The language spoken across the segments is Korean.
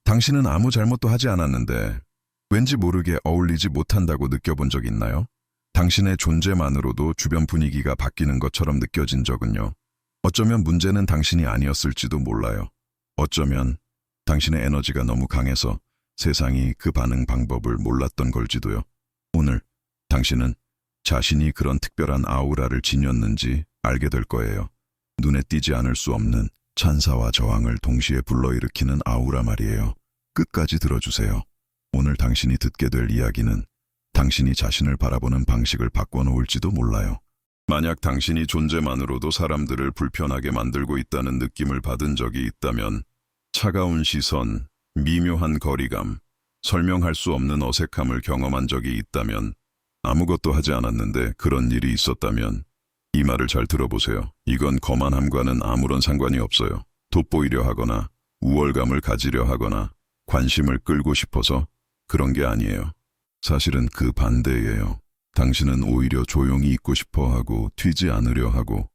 당신은 아무 잘못도 하지 않았는데 왠지 모르게 어울리지 못한다고 느껴본 적 있나요? 당신의 존재만으로도 주변 분위기가 바뀌는 것처럼 느껴진 적은요. 어쩌면 문제는 당신이 아니었을지도 몰라요. 어쩌면 당신의 에너지가 너무 강해서 세상이 그 반응 방법을 몰랐던 걸지도요. 오늘 당신은 자신이 그런 특별한 아우라를 지녔는지 알게 될 거예요. 눈에 띄지 않을 수 없는 찬사와 저항을 동시에 불러일으키는 아우라 말이에요. 끝까지 들어주세요. 오늘 당신이 듣게 될 이야기는 당신이 자신을 바라보는 방식을 바꿔놓을지도 몰라요. 만약 당신이 존재만으로도 사람들을 불편하게 만들고 있다는 느낌을 받은 적이 있다면 차가운 시선, 미묘한 거리감, 설명할 수 없는 어색함을 경험한 적이 있다면 아무것도 하지 않았는데 그런 일이 있었다면 이 말을 잘 들어보세요. 이건 거만함과는 아무런 상관이 없어요. 돋보이려 하거나 우월감을 가지려 하거나 관심을 끌고 싶어서 그런 게 아니에요. 사실은 그 반대예요. 당신은 오히려 조용히 있고 싶어 하고 튀지 않으려 하고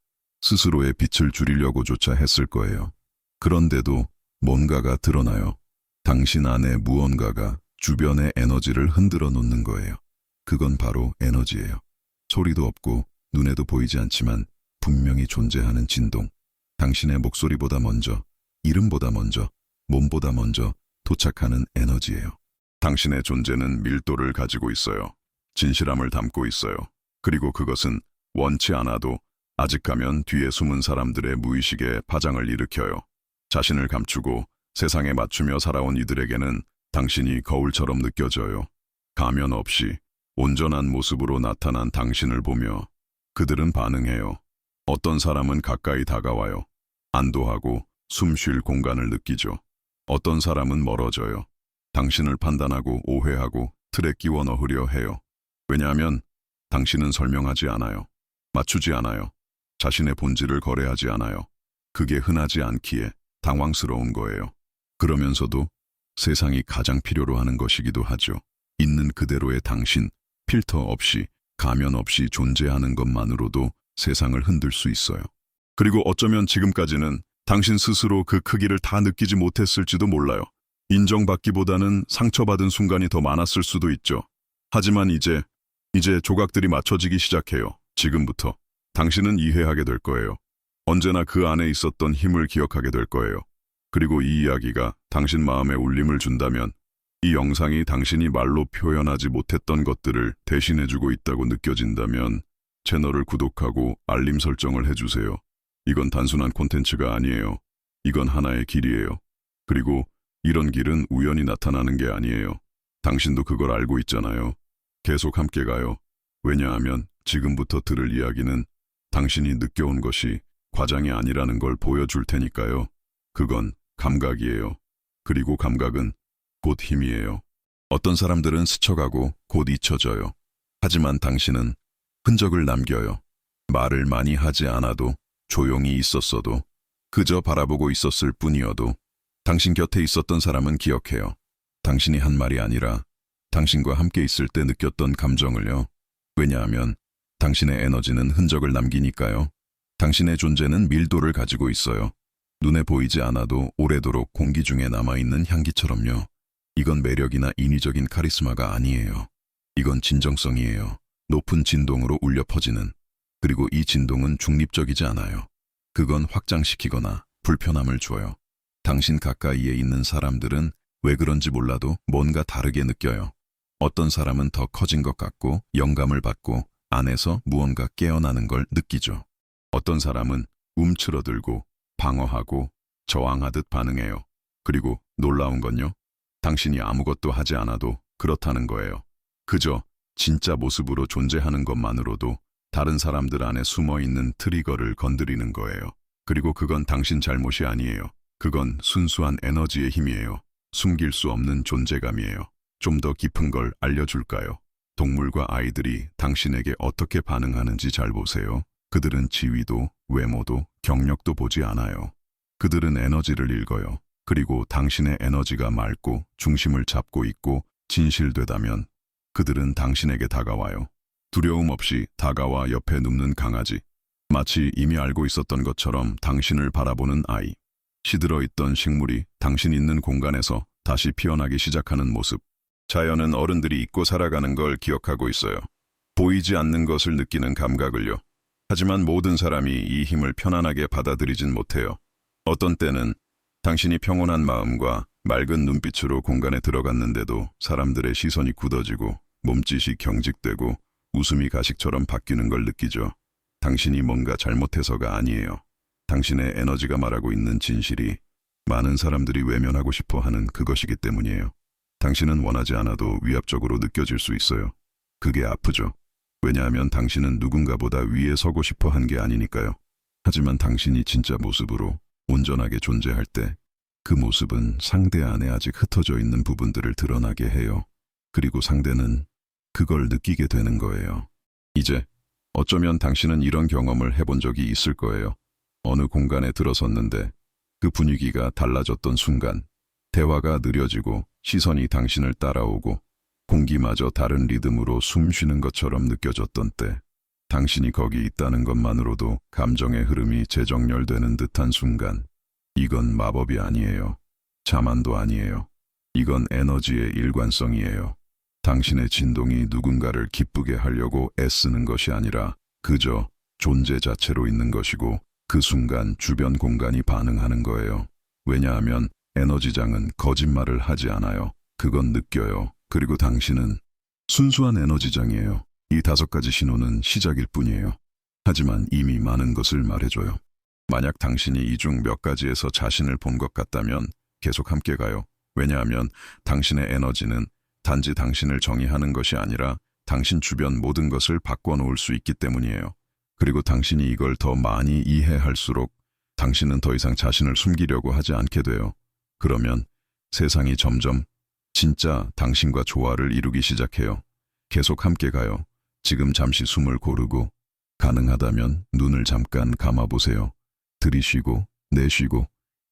스스로의 빛을 줄이려고조차 했을 거예요. 그런데도 뭔가가 드러나요. 당신 안에 무언가가 주변의 에너지를 흔들어 놓는 거예요. 그건 바로 에너지예요. 소리도 없고 눈에도 보이지 않지만 분명히 존재하는 진동. 당신의 목소리보다 먼저, 이름보다 먼저, 몸보다 먼저 도착하는 에너지예요. 당신의 존재는 밀도를 가지고 있어요. 진실함을 담고 있어요. 그리고 그것은 원치 않아도 아직 가면 뒤에 숨은 사람들의 무의식에 파장을 일으켜요. 자신을 감추고 세상에 맞추며 살아온 이들에게는 당신이 거울처럼 느껴져요. 가면 없이 온전한 모습으로 나타난 당신을 보며 그들은 반응해요. 어떤 사람은 가까이 다가와요. 안도하고 숨 쉴 공간을 느끼죠. 어떤 사람은 멀어져요. 당신을 판단하고 오해하고 틀에 끼워 넣으려 해요. 왜냐하면 당신은 설명하지 않아요. 맞추지 않아요. 자신의 본질을 거래하지 않아요. 그게 흔하지 않기에 당황스러운 거예요. 그러면서도 세상이 가장 필요로 하는 것이기도 하죠. 있는 그대로의 당신, 필터 없이, 가면 없이 존재하는 것만으로도 세상을 흔들 수 있어요. 그리고 어쩌면 지금까지는 당신 스스로 그 크기를 다 느끼지 못했을지도 몰라요. 인정받기보다는 상처받은 순간이 더 많았을 수도 있죠. 하지만 이제 조각들이 맞춰지기 시작해요. 지금부터 당신은 이해하게 될 거예요. 언제나 그 안에 있었던 힘을 기억하게 될 거예요. 그리고 이 이야기가 당신 마음에 울림을 준다면 이 영상이 당신이 말로 표현하지 못했던 것들을 대신해주고 있다고 느껴진다면 채널을 구독하고 알림 설정을 해주세요. 이건 단순한 콘텐츠가 아니에요. 이건 하나의 길이에요. 그리고 이런 길은 우연히 나타나는 게 아니에요. 당신도 그걸 알고 있잖아요. 계속 함께 가요. 왜냐하면 지금부터 들을 이야기는 당신이 느껴온 것이 과장이 아니라는 걸 보여줄 테니까요. 그건 감각이에요. 그리고 감각은 곧 힘이에요. 어떤 사람들은 스쳐가고 곧 잊혀져요. 하지만 당신은 흔적을 남겨요. 말을 많이 하지 않아도, 조용히 있었어도, 그저 바라보고 있었을 뿐이어도 당신 곁에 있었던 사람은 기억해요. 당신이 한 말이 아니라 당신과 함께 있을 때 느꼈던 감정을요. 왜냐하면 당신의 에너지는 흔적을 남기니까요. 당신의 존재는 밀도를 가지고 있어요. 눈에 보이지 않아도 오래도록 공기 중에 남아있는 향기처럼요. 이건 매력이나 인위적인 카리스마가 아니에요. 이건 진정성이에요. 높은 진동으로 울려 퍼지는. 그리고 이 진동은 중립적이지 않아요. 그건 확장시키거나 불편함을 줘요. 당신 가까이에 있는 사람들은 왜 그런지 몰라도 뭔가 다르게 느껴요. 어떤 사람은 더 커진 것 같고 영감을 받고 안에서 무언가 깨어나는 걸 느끼죠. 어떤 사람은 움츠러들고 방어하고 저항하듯 반응해요. 그리고 놀라운 건요. 당신이 아무것도 하지 않아도 그렇다는 거예요. 그저 진짜 모습으로 존재하는 것만으로도 다른 사람들 안에 숨어있는 트리거를 건드리는 거예요. 그리고 그건 당신 잘못이 아니에요. 그건 순수한 에너지의 힘이에요. 숨길 수 없는 존재감이에요. 좀 더 깊은 걸 알려줄까요? 동물과 아이들이 당신에게 어떻게 반응하는지 잘 보세요. 그들은 지위도, 외모도, 경력도 보지 않아요. 그들은 에너지를 읽어요. 그리고 당신의 에너지가 맑고 중심을 잡고 있고 진실되다면 그들은 당신에게 다가와요. 두려움 없이 다가와 옆에 눕는 강아지. 마치 이미 알고 있었던 것처럼 당신을 바라보는 아이. 시들어 있던 식물이 당신 있는 공간에서 다시 피어나기 시작하는 모습. 자연은 어른들이 잊고 살아가는 걸 기억하고 있어요. 보이지 않는 것을 느끼는 감각을요. 하지만 모든 사람이 이 힘을 편안하게 받아들이진 못해요. 어떤 때는 당신이 평온한 마음과 맑은 눈빛으로 공간에 들어갔는데도 사람들의 시선이 굳어지고 몸짓이 경직되고 웃음이 가식처럼 바뀌는 걸 느끼죠. 당신이 뭔가 잘못해서가 아니에요. 당신의 에너지가 말하고 있는 진실이 많은 사람들이 외면하고 싶어 하는 그것이기 때문이에요. 당신은 원하지 않아도 위압적으로 느껴질 수 있어요. 그게 아프죠. 왜냐하면 당신은 누군가보다 위에 서고 싶어 한 게 아니니까요. 하지만 당신이 진짜 모습으로 온전하게 존재할 때 그 모습은 상대 안에 아직 흩어져 있는 부분들을 드러나게 해요. 그리고 상대는 그걸 느끼게 되는 거예요. 이제 어쩌면 당신은 이런 경험을 해본 적이 있을 거예요. 어느 공간에 들어섰는데 그 분위기가 달라졌던 순간 대화가 느려지고 시선이 당신을 따라오고 공기마저 다른 리듬으로 숨 쉬는 것처럼 느껴졌던 때 당신이 거기 있다는 것만으로도 감정의 흐름이 재정렬되는 듯한 순간 이건 마법이 아니에요. 자만도 아니에요. 이건 에너지의 일관성이에요. 당신의 진동이 누군가를 기쁘게 하려고 애쓰는 것이 아니라 그저 존재 자체로 있는 것이고 그 순간 주변 공간이 반응하는 거예요. 왜냐하면 에너지장은 거짓말을 하지 않아요. 그건 느껴요. 그리고 당신은 순수한 에너지장이에요. 이 5가지 신호는 시작일 뿐이에요. 하지만 이미 많은 것을 말해줘요. 만약 당신이 이 중 몇 가지에서 자신을 본 것 같다면 계속 함께 가요. 왜냐하면 당신의 에너지는 단지 당신을 정의하는 것이 아니라 당신 주변 모든 것을 바꿔놓을 수 있기 때문이에요. 그리고 당신이 이걸 더 많이 이해할수록 당신은 더 이상 자신을 숨기려고 하지 않게 돼요. 그러면 세상이 점점 진짜 당신과 조화를 이루기 시작해요. 계속 함께 가요. 지금 잠시 숨을 고르고 가능하다면 눈을 잠깐 감아보세요. 들이쉬고 내쉬고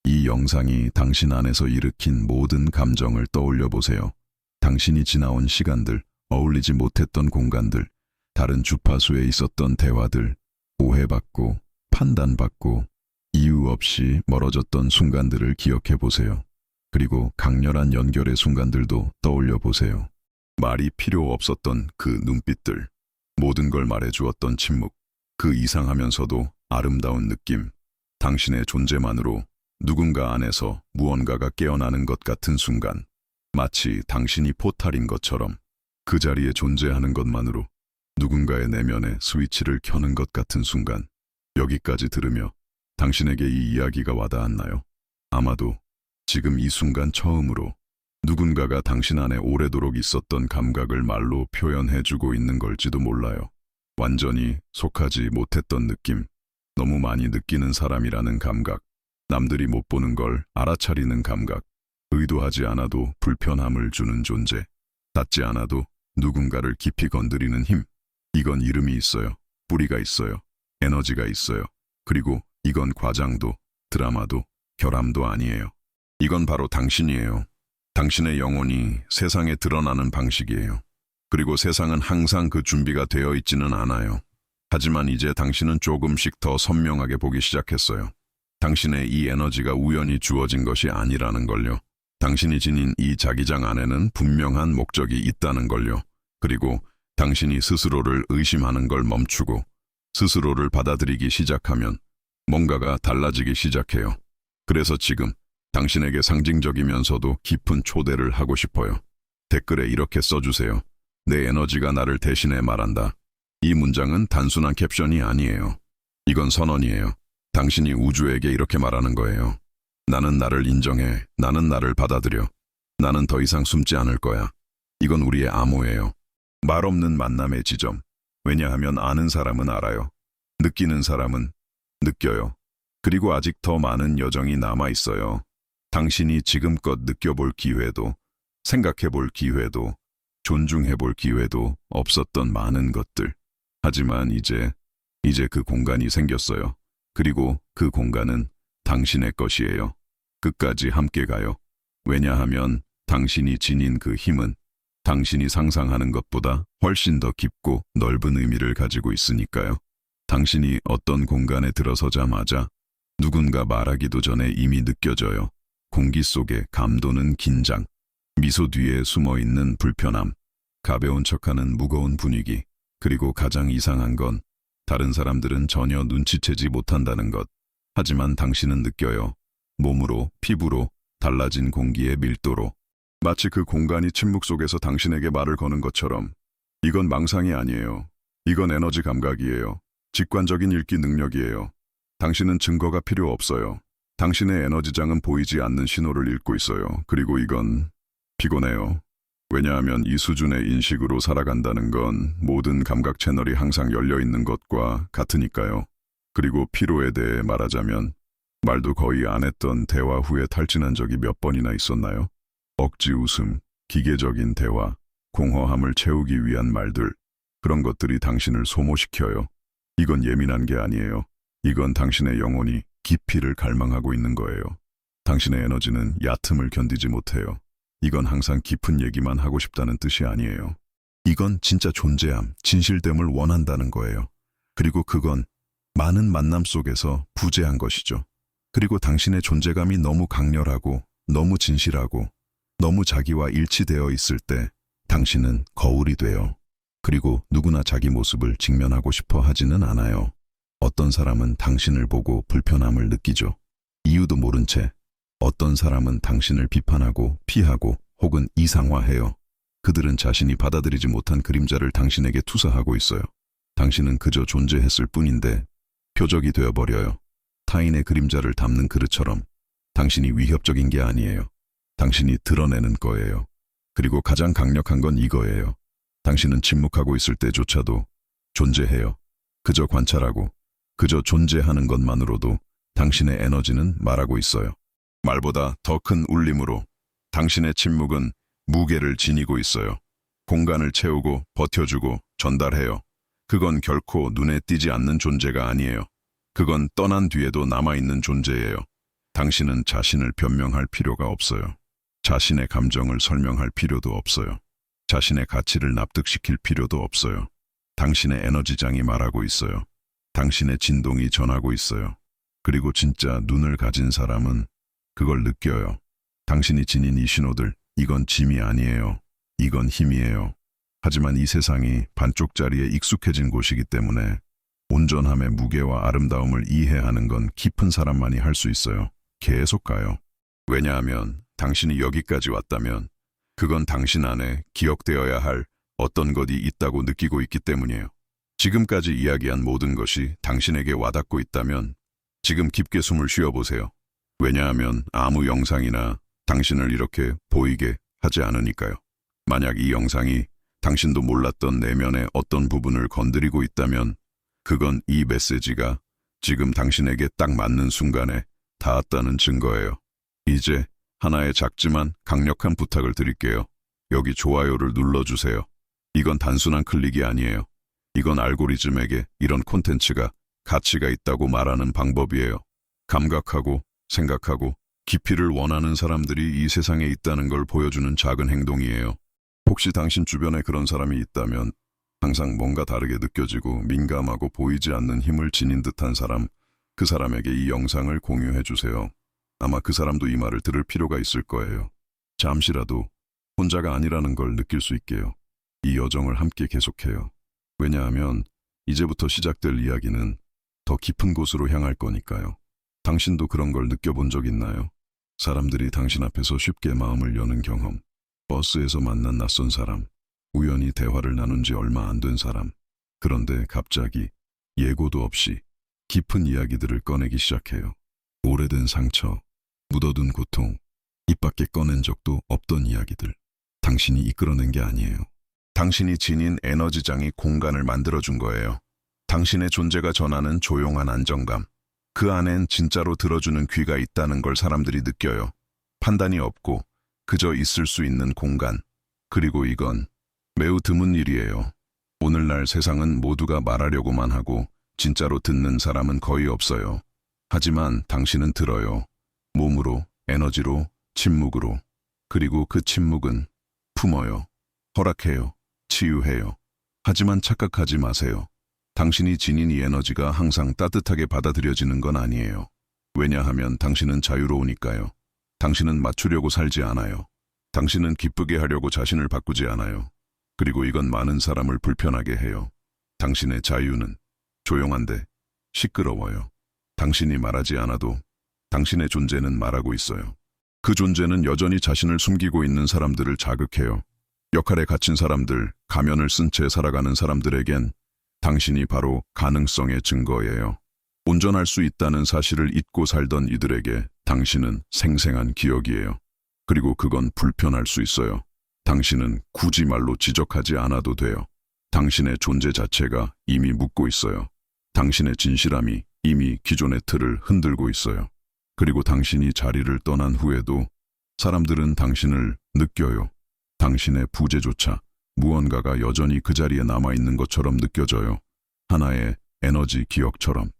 이 영상이 당신 안에서 일으킨 모든 감정을 떠올려 보세요. 당신이 지나온 시간들, 어울리지 못했던 공간들, 다른 주파수에 있었던 대화들, 오해받고 판단받고 이유 없이 멀어졌던 순간들을 기억해 보세요. 그리고 강렬한 연결의 순간들도 떠올려 보세요. 말이 필요 없었던 그 눈빛들, 모든 걸 말해주었던 침묵, 그 이상하면서도 아름다운 느낌, 당신의 존재만으로 누군가 안에서 무언가가 깨어나는 것 같은 순간, 마치 당신이 포탈인 것처럼 그 자리에 존재하는 것만으로 누군가의 내면에 스위치를 켜는 것 같은 순간, 여기까지 들으며 당신에게 이 이야기가 와닿았나요? 아마도 지금 이 순간 처음으로 누군가가 당신 안에 오래도록 있었던 감각을 말로 표현해주고 있는 걸지도 몰라요. 완전히 속하지 못했던 느낌, 너무 많이 느끼는 사람이라는 감각, 남들이 못 보는 걸 알아차리는 감각, 의도하지 않아도 불편함을 주는 존재, 닿지 않아도 누군가를 깊이 건드리는 힘. 이건 이름이 있어요. 뿌리가 있어요. 에너지가 있어요. 그리고 이건 과장도, 드라마도, 결함도 아니에요. 이건 바로 당신이에요. 당신의 영혼이 세상에 드러나는 방식이에요. 그리고 세상은 항상 그 준비가 되어 있지는 않아요. 하지만 이제 당신은 조금씩 더 선명하게 보기 시작했어요. 당신의 이 에너지가 우연히 주어진 것이 아니라는 걸요. 당신이 지닌 이 자기장 안에는 분명한 목적이 있다는 걸요. 그리고 당신이 스스로를 의심하는 걸 멈추고 스스로를 받아들이기 시작하면 뭔가가 달라지기 시작해요. 그래서 지금 당신에게 상징적이면서도 깊은 초대를 하고 싶어요. 댓글에 이렇게 써주세요. 내 에너지가 나를 대신해 말한다. 이 문장은 단순한 캡션이 아니에요. 이건 선언이에요. 당신이 우주에게 이렇게 말하는 거예요. 나는 나를 인정해. 나는 나를 받아들여. 나는 더 이상 숨지 않을 거야. 이건 우리의 암호예요. 말 없는 만남의 지점. 왜냐하면 아는 사람은 알아요. 느끼는 사람은 느껴요. 그리고 아직 더 많은 여정이 남아 있어요. 당신이 지금껏 느껴볼 기회도, 생각해볼 기회도, 존중해볼 기회도 없었던 많은 것들. 하지만 이제 그 공간이 생겼어요. 그리고 그 공간은 당신의 것이에요. 끝까지 함께 가요. 왜냐하면 당신이 지닌 그 힘은 당신이 상상하는 것보다 훨씬 더 깊고 넓은 의미를 가지고 있으니까요. 당신이 어떤 공간에 들어서자마자 누군가 말하기도 전에 이미 느껴져요. 공기 속에 감도는 긴장, 미소 뒤에 숨어있는 불편함, 가벼운 척하는 무거운 분위기, 그리고 가장 이상한 건 다른 사람들은 전혀 눈치채지 못한다는 것. 하지만 당신은 느껴요. 몸으로, 피부로, 달라진 공기의 밀도로. 마치 그 공간이 침묵 속에서 당신에게 말을 거는 것처럼. 이건 망상이 아니에요. 이건 에너지 감각이에요. 직관적인 읽기 능력이에요. 당신은 증거가 필요 없어요. 당신의 에너지장은 보이지 않는 신호를 읽고 있어요. 그리고 이건 피곤해요. 왜냐하면 이 수준의 인식으로 살아간다는 건 모든 감각 채널이 항상 열려 있는 것과 같으니까요. 그리고 피로에 대해 말하자면 말도 거의 안 했던 대화 후에 탈진한 적이 몇 번이나 있었나요? 억지 웃음, 기계적인 대화, 공허함을 채우기 위한 말들, 그런 것들이 당신을 소모시켜요. 이건 예민한 게 아니에요. 이건 당신의 영혼이 깊이를 갈망하고 있는 거예요. 당신의 에너지는 얕음을 견디지 못해요. 이건 항상 깊은 얘기만 하고 싶다는 뜻이 아니에요. 이건 진짜 존재함, 진실됨을 원한다는 거예요. 그리고 그건 많은 만남 속에서 부재한 것이죠. 그리고 당신의 존재감이 너무 강렬하고, 너무 진실하고, 너무 자기와 일치되어 있을 때 당신은 거울이 돼요. 그리고 누구나 자기 모습을 직면하고 싶어 하지는 않아요. 어떤 사람은 당신을 보고 불편함을 느끼죠. 이유도 모른 채. 어떤 사람은 당신을 비판하고 피하고 혹은 이상화해요. 그들은 자신이 받아들이지 못한 그림자를 당신에게 투사하고 있어요. 당신은 그저 존재했을 뿐인데 표적이 되어버려요. 타인의 그림자를 담는 그릇처럼. 당신이 위협적인 게 아니에요. 당신이 드러내는 거예요. 그리고 가장 강력한 건 이거예요. 당신은 침묵하고 있을 때조차도 존재해요. 그저 관찰하고, 그저 존재하는 것만으로도 당신의 에너지는 말하고 있어요. 말보다 더 큰 울림으로 당신의 침묵은 무게를 지니고 있어요. 공간을 채우고 버텨주고 전달해요. 그건 결코 눈에 띄지 않는 존재가 아니에요. 그건 떠난 뒤에도 남아있는 존재예요. 당신은 자신을 변명할 필요가 없어요. 자신의 감정을 설명할 필요도 없어요. 자신의 가치를 납득시킬 필요도 없어요. 당신의 에너지장이 말하고 있어요. 당신의 진동이 전하고 있어요. 그리고 진짜 눈을 가진 사람은 그걸 느껴요. 당신이 지닌 이 신호들, 이건 짐이 아니에요. 이건 힘이에요. 하지만 이 세상이 반쪽짜리에 익숙해진 곳이기 때문에 온전함의 무게와 아름다움을 이해하는 건 깊은 사람만이 할 수 있어요. 계속 가요. 왜냐하면 당신이 여기까지 왔다면 그건 당신 안에 기억되어야 할 어떤 것이 있다고 느끼고 있기 때문이에요. 지금까지 이야기한 모든 것이 당신에게 와닿고 있다면 지금 깊게 숨을 쉬어보세요. 왜냐하면 아무 영상이나 당신을 이렇게 보이게 하지 않으니까요. 만약 이 영상이 당신도 몰랐던 내면의 어떤 부분을 건드리고 있다면 그건 이 메시지가 지금 당신에게 딱 맞는 순간에 닿았다는 증거예요. 이제 하나의 작지만 강력한 부탁을 드릴게요. 여기 좋아요를 눌러주세요. 이건 단순한 클릭이 아니에요. 이건 알고리즘에게 이런 콘텐츠가 가치가 있다고 말하는 방법이에요. 감각하고 생각하고 깊이를 원하는 사람들이 이 세상에 있다는 걸 보여주는 작은 행동이에요. 혹시 당신 주변에 그런 사람이 있다면 항상 뭔가 다르게 느껴지고 민감하고 보이지 않는 힘을 지닌 듯한 사람, 그 사람에게 이 영상을 공유해 주세요. 아마 그 사람도 이 말을 들을 필요가 있을 거예요. 잠시라도 혼자가 아니라는 걸 느낄 수 있게요. 이 여정을 함께 계속해요. 왜냐하면 이제부터 시작될 이야기는 더 깊은 곳으로 향할 거니까요. 당신도 그런 걸 느껴본 적 있나요? 사람들이 당신 앞에서 쉽게 마음을 여는 경험, 버스에서 만난 낯선 사람, 우연히 대화를 나눈 지 얼마 안 된 사람. 그런데 갑자기 예고도 없이 깊은 이야기들을 꺼내기 시작해요. 오래된 상처, 묻어둔 고통, 입 밖에 꺼낸 적도 없던 이야기들. 당신이 이끌어낸 게 아니에요. 당신이 지닌 에너지장이 공간을 만들어준 거예요. 당신의 존재가 전하는 조용한 안정감. 그 안엔 진짜로 들어주는 귀가 있다는 걸 사람들이 느껴요. 판단이 없고 그저 있을 수 있는 공간. 그리고 이건 매우 드문 일이에요. 오늘날 세상은 모두가 말하려고만 하고 진짜로 듣는 사람은 거의 없어요. 하지만 당신은 들어요. 몸으로, 에너지로, 침묵으로. 그리고 그 침묵은 품어요. 허락해요. 치유해요. 하지만 착각하지 마세요. 당신이 지닌 이 에너지가 항상 따뜻하게 받아들여지는 건 아니에요. 왜냐하면 당신은 자유로우니까요. 당신은 맞추려고 살지 않아요. 당신은 기쁘게 하려고 자신을 바꾸지 않아요. 그리고 이건 많은 사람을 불편하게 해요. 당신의 자유는 조용한데 시끄러워요. 당신이 말하지 않아도 당신의 존재는 말하고 있어요. 그 존재는 여전히 자신을 숨기고 있는 사람들을 자극해요. 역할에 갇힌 사람들, 가면을 쓴 채 살아가는 사람들에겐 당신이 바로 가능성의 증거예요. 온전할 수 있다는 사실을 잊고 살던 이들에게 당신은 생생한 기억이에요. 그리고 그건 불편할 수 있어요. 당신은 굳이 말로 지적하지 않아도 돼요. 당신의 존재 자체가 이미 묻고 있어요. 당신의 진실함이 이미 기존의 틀을 흔들고 있어요. 그리고 당신이 자리를 떠난 후에도 사람들은 당신을 느껴요. 당신의 부재조차 무언가가 여전히 그 자리에 남아있는 것처럼 느껴져요. 하나의 에너지 기억처럼.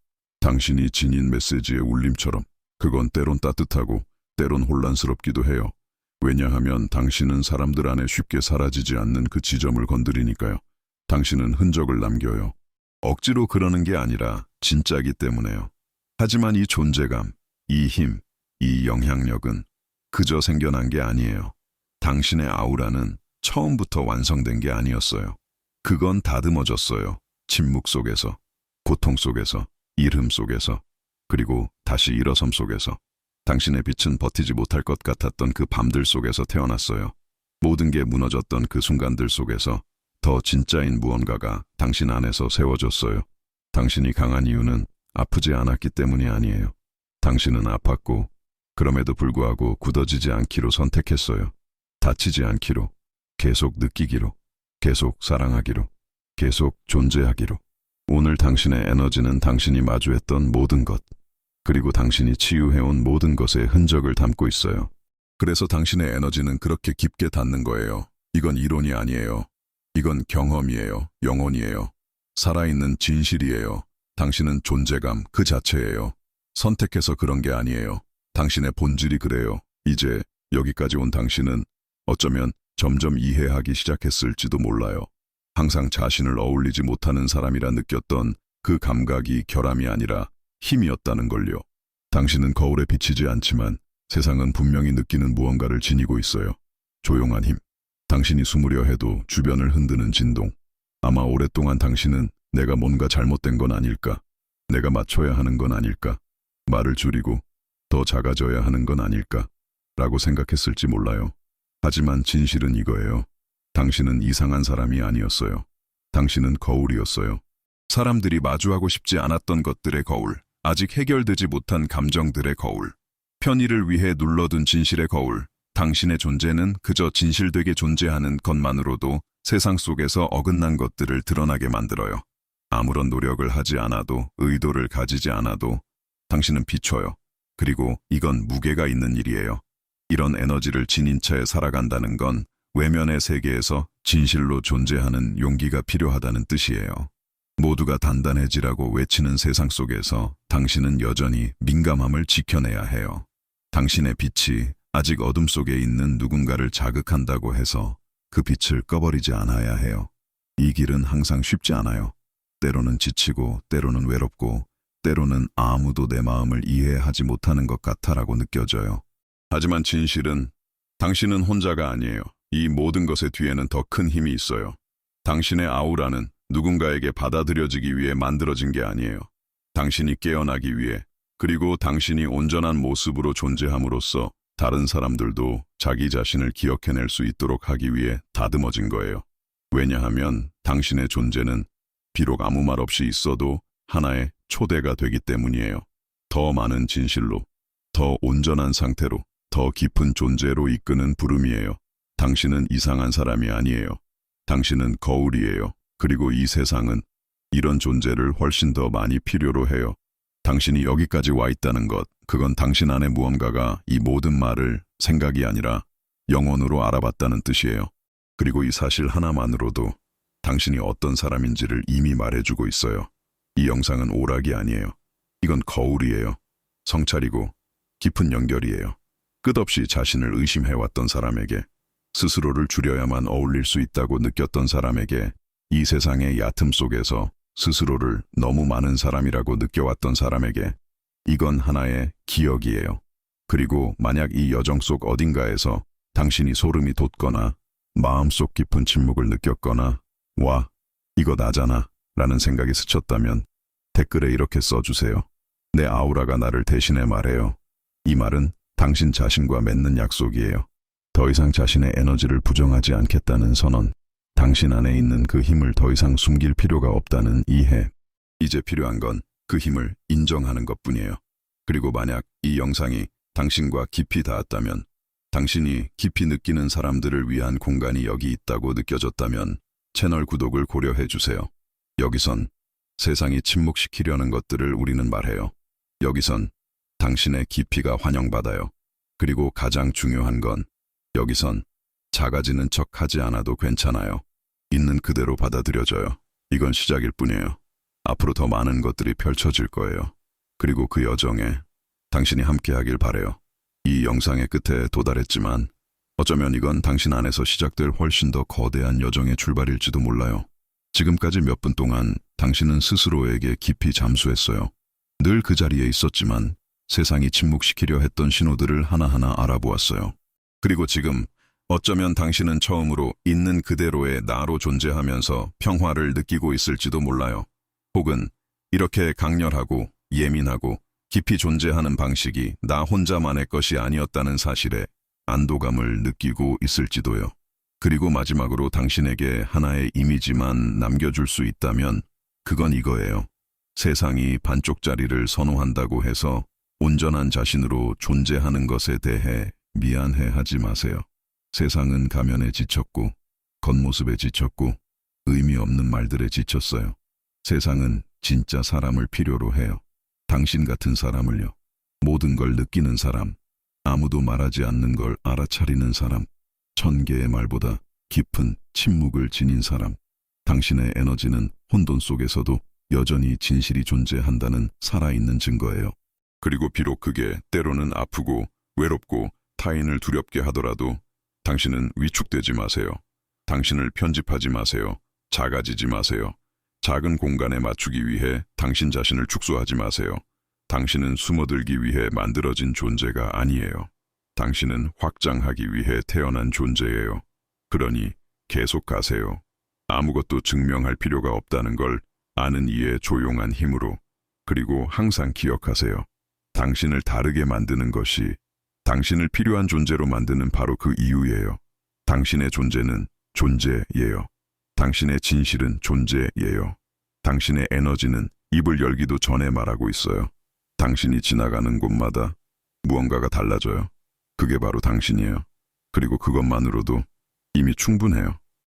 당신이 지닌 메시지의 울림처럼. 그건 때론 따뜻하고 때론 혼란스럽기도 해요. 왜냐하면 당신은 사람들 안에 쉽게 사라지지 않는 그 지점을 건드리니까요. 당신은 흔적을 남겨요. 억지로 그러는 게 아니라 진짜기 때문에요. 하지만 이 존재감, 이 힘, 이 영향력은 그저 생겨난 게 아니에요. 당신의 아우라는 처음부터 완성된 게 아니었어요. 그건 다듬어졌어요. 침묵 속에서, 고통 속에서, 이름 속에서, 그리고 다시 일어섬 속에서. 당신의 빛은 버티지 못할 것 같았던 그 밤들 속에서 태어났어요. 모든 게 무너졌던 그 순간들 속에서 더 진짜인 무언가가 당신 안에서 세워졌어요. 당신이 강한 이유는 아프지 않았기 때문이 아니에요. 당신은 아팠고 그럼에도 불구하고 굳어지지 않기로 선택했어요. 다치지 않기로, 계속 느끼기로, 계속 사랑하기로, 계속 존재하기로. 오늘 당신의 에너지는 당신이 마주했던 모든 것, 그리고 당신이 치유해온 모든 것의 흔적을 담고 있어요. 그래서 당신의 에너지는 그렇게 깊게 닿는 거예요. 이건 이론이 아니에요. 이건 경험이에요. 영혼이에요. 살아있는 진실이에요. 당신은 존재감 그 자체예요. 선택해서 그런 게 아니에요. 당신의 본질이 그래요. 이제 여기까지 온 당신은 어쩌면 점점 이해하기 시작했을지도 몰라요. 항상 자신을 어울리지 못하는 사람이라 느꼈던 그 감각이 결함이 아니라 힘이었다는 걸요. 당신은 거울에 비치지 않지만 세상은 분명히 느끼는 무언가를 지니고 있어요. 조용한 힘. 당신이 숨으려 해도 주변을 흔드는 진동. 아마 오랫동안 당신은 내가 뭔가 잘못된 건 아닐까? 내가 맞춰야 하는 건 아닐까? 말을 줄이고 더 작아져야 하는 건 아닐까? 라고 생각했을지 몰라요. 하지만 진실은 이거예요. 당신은 이상한 사람이 아니었어요. 당신은 거울이었어요. 사람들이 마주하고 싶지 않았던 것들의 거울. 아직 해결되지 못한 감정들의 거울. 편의를 위해 눌러둔 진실의 거울. 당신의 존재는 그저 진실되게 존재하는 것만으로도 세상 속에서 어긋난 것들을 드러나게 만들어요. 아무런 노력을 하지 않아도, 의도를 가지지 않아도 당신은 비춰요. 그리고 이건 무게가 있는 일이에요. 이런 에너지를 지닌 채 살아간다는 건 외면의 세계에서 진실로 존재하는 용기가 필요하다는 뜻이에요. 모두가 단단해지라고 외치는 세상 속에서 당신은 여전히 민감함을 지켜내야 해요. 당신의 빛이 아직 어둠 속에 있는 누군가를 자극한다고 해서 그 빛을 꺼버리지 않아야 해요. 이 길은 항상 쉽지 않아요. 때로는 지치고, 때로는 외롭고, 때로는 아무도 내 마음을 이해하지 못하는 것 같아라고 느껴져요. 하지만 진실은 당신은 혼자가 아니에요. 이 모든 것의 뒤에는 더 큰 힘이 있어요. 당신의 아우라는 누군가에게 받아들여지기 위해 만들어진 게 아니에요. 당신이 깨어나기 위해, 그리고 당신이 온전한 모습으로 존재함으로써 다른 사람들도 자기 자신을 기억해낼 수 있도록 하기 위해 다듬어진 거예요. 왜냐하면 당신의 존재는 비록 아무 말 없이 있어도 하나의 초대가 되기 때문이에요. 더 많은 진실로, 더 온전한 상태로, 더 깊은 존재로 이끄는 부름이에요. 당신은 이상한 사람이 아니에요. 당신은 거울이에요. 그리고 이 세상은 이런 존재를 훨씬 더 많이 필요로 해요. 당신이 여기까지 와 있다는 것, 그건 당신 안에 무언가가 이 모든 말을 생각이 아니라 영혼으로 알아봤다는 뜻이에요. 그리고 이 사실 하나만으로도 당신이 어떤 사람인지를 이미 말해주고 있어요. 이 영상은 오락이 아니에요. 이건 거울이에요. 성찰이고 깊은 연결이에요. 끝없이 자신을 의심해왔던 사람에게, 스스로를 줄여야만 어울릴 수 있다고 느꼈던 사람에게, 이 세상의 얕음 속에서 스스로를 너무 많은 사람이라고 느껴왔던 사람에게, 이건 하나의 기억이에요. 그리고 만약 이 여정 속 어딘가에서 당신이 소름이 돋거나 마음속 깊은 침묵을 느꼈거나 와, 이거 나잖아 라는 생각이 스쳤다면 댓글에 이렇게 써주세요. 내 아우라가 나를 대신해 말해요. 이 말은 당신 자신과 맺는 약속이에요. 더 이상 자신의 에너지를 부정하지 않겠다는 선언. 당신 안에 있는 그 힘을 더 이상 숨길 필요가 없다는 이해. 이제 필요한 건 그 힘을 인정하는 것뿐이에요. 그리고 만약 이 영상이 당신과 깊이 닿았다면, 당신이 깊이 느끼는 사람들을 위한 공간이 여기 있다고 느껴졌다면 채널 구독을 고려해 주세요. 여기선 세상이 침묵시키려는 것들을 우리는 말해요. 여기선 당신의 깊이가 환영받아요. 그리고 가장 중요한 건 여기선 작아지는 척 하지 않아도 괜찮아요. 있는 그대로 받아들여져요. 이건 시작일 뿐이에요. 앞으로 더 많은 것들이 펼쳐질 거예요. 그리고 그 여정에 당신이 함께하길 바래요. 이 영상의 끝에 도달했지만 어쩌면 이건 당신 안에서 시작될 훨씬 더 거대한 여정의 출발일지도 몰라요. 지금까지 몇 분 동안 당신은 스스로에게 깊이 잠수했어요. 늘 그 자리에 있었지만 세상이 침묵시키려 했던 신호들을 하나하나 알아보았어요. 그리고 지금 어쩌면 당신은 처음으로 있는 그대로의 나로 존재하면서 평화를 느끼고 있을지도 몰라요. 혹은 이렇게 강렬하고 예민하고 깊이 존재하는 방식이 나 혼자만의 것이 아니었다는 사실에 안도감을 느끼고 있을지도요. 그리고 마지막으로 당신에게 하나의 이미지만 남겨줄 수 있다면 그건 이거예요. 세상이 반쪽짜리를 선호한다고 해서 온전한 자신으로 존재하는 것에 대해 미안해하지 마세요. 세상은 가면에 지쳤고 겉모습에 지쳤고 의미 없는 말들에 지쳤어요. 세상은 진짜 사람을 필요로 해요. 당신 같은 사람을요. 모든 걸 느끼는 사람, 아무도 말하지 않는 걸 알아차리는 사람, 1000개의 말보다 깊은 침묵을 지닌 사람. 당신의 에너지는 혼돈 속에서도 여전히 진실이 존재한다는 살아있는 증거예요. 그리고 비록 그게 때로는 아프고 외롭고 타인을 두렵게 하더라도 당신은 위축되지 마세요. 당신을 편집하지 마세요. 작아지지 마세요. 작은 공간에 맞추기 위해 당신 자신을 축소하지 마세요. 당신은 숨어들기 위해 만들어진 존재가 아니에요. 당신은 확장하기 위해 태어난 존재예요. 그러니 계속 가세요. 아무것도 증명할 필요가 없다는 걸 아는 이의 조용한 힘으로. 그리고 항상 기억하세요. 당신을 다르게 만드는 것이 당신을 필요한 존재로 만드는 바로 그 이유예요. 당신의 존재는 존재예요. 당신의 진실은 존재예요. 당신의 에너지는 입을 열기도 전에 말하고 있어요. 당신이 지나가는 곳마다 무언가가 달라져요. 그게 바로 당신이에요. 그리고 그것만으로도 이미 충분해요.